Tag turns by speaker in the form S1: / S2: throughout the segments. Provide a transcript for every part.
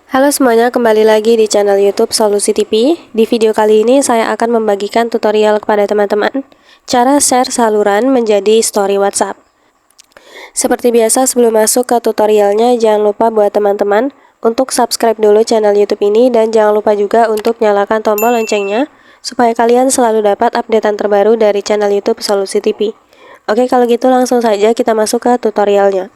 S1: Halo semuanya, kembali lagi di channel YouTube Solusi TV. Di video kali ini saya akan membagikan tutorial kepada teman-teman cara share saluran menjadi story WhatsApp. Seperti biasa, sebelum masuk ke tutorialnya, jangan lupa buat teman-teman untuk subscribe dulu channel YouTube ini dan jangan lupa juga untuk nyalakan tombol loncengnya supaya kalian selalu dapat updatean terbaru dari channel YouTube Solusi TV. Oke, kalau gitu langsung saja kita masuk ke tutorialnya.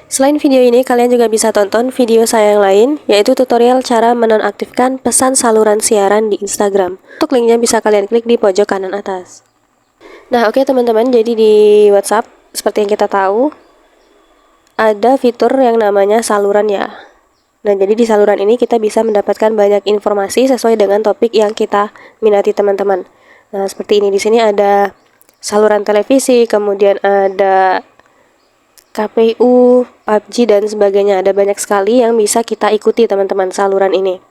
S1: Selain video ini, kalian juga bisa tonton video saya yang lain, yaitu tutorial cara menonaktifkan pesan saluran siaran di Instagram. Untuk linknya bisa kalian klik di pojok kanan atas. Nah, oke teman-teman, jadi di WhatsApp, seperti yang kita tahu, ada fitur yang namanya saluran ya. Nah, jadi di saluran ini kita bisa mendapatkan banyak informasi sesuai dengan topik yang kita minati teman-teman. Nah, seperti ini, di sini ada saluran televisi, kemudian ada KPU, PUBG, dan sebagainya. Ada banyak sekali yang bisa kita ikuti teman-teman saluran ini.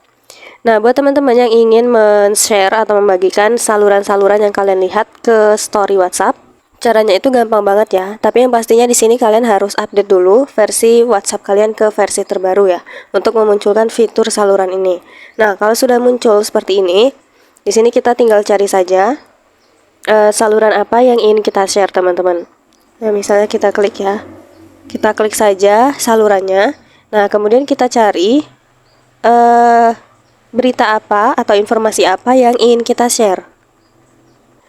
S1: Nah, buat teman-teman yang ingin men-share atau membagikan saluran-saluran yang kalian lihat ke story WhatsApp, caranya itu gampang banget ya. Tapi yang pastinya di sini kalian harus update dulu versi WhatsApp kalian ke versi terbaru ya, untuk memunculkan fitur saluran ini. Nah, kalau sudah muncul seperti ini, di sini kita tinggal cari saja saluran apa yang ingin kita share teman-teman. Nah, misalnya kita klik ya. Kita klik saja salurannya. Nah, kemudian kita cari berita apa atau informasi apa yang ingin kita share.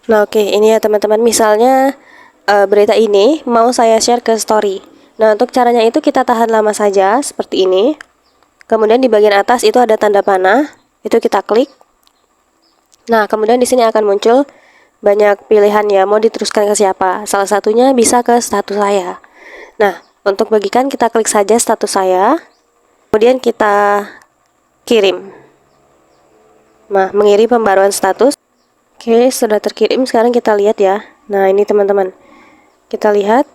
S1: Nah, oke, ini ya teman-teman. Misalnya berita ini mau saya share ke story. Nah, untuk caranya itu kita tahan lama saja seperti ini. Kemudian di bagian atas itu ada tanda panah, itu kita klik. Nah, kemudian di sini akan muncul banyak pilihan ya, mau diteruskan ke siapa. Salah satunya bisa ke status saya. Nah, untuk bagikan kita klik saja status saya, kemudian kita kirim. Nah, mengirim pembaruan status. Oke, sudah terkirim. Sekarang kita lihat ya. Nah, ini teman-teman. Kita lihat.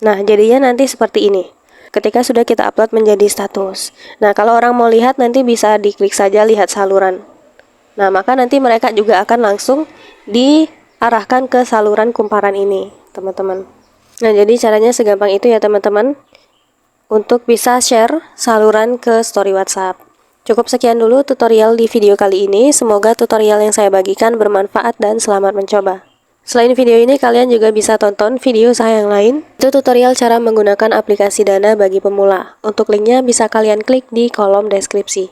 S1: Nah, jadinya nanti seperti ini. Ketika sudah kita upload menjadi status. Nah, kalau orang mau lihat nanti bisa diklik saja lihat saluran. Nah, maka nanti mereka juga akan langsung diarahkan ke saluran kumparan ini, teman-teman. Nah, jadi caranya segampang itu ya teman-teman, untuk bisa share saluran ke story WhatsApp. Cukup sekian dulu tutorial di video kali ini. Semoga tutorial yang saya bagikan bermanfaat dan selamat mencoba. Selain video ini, kalian juga bisa tonton video saya yang lain. Itu tutorial cara menggunakan aplikasi Dana bagi pemula. Untuk linknya bisa kalian klik di kolom deskripsi.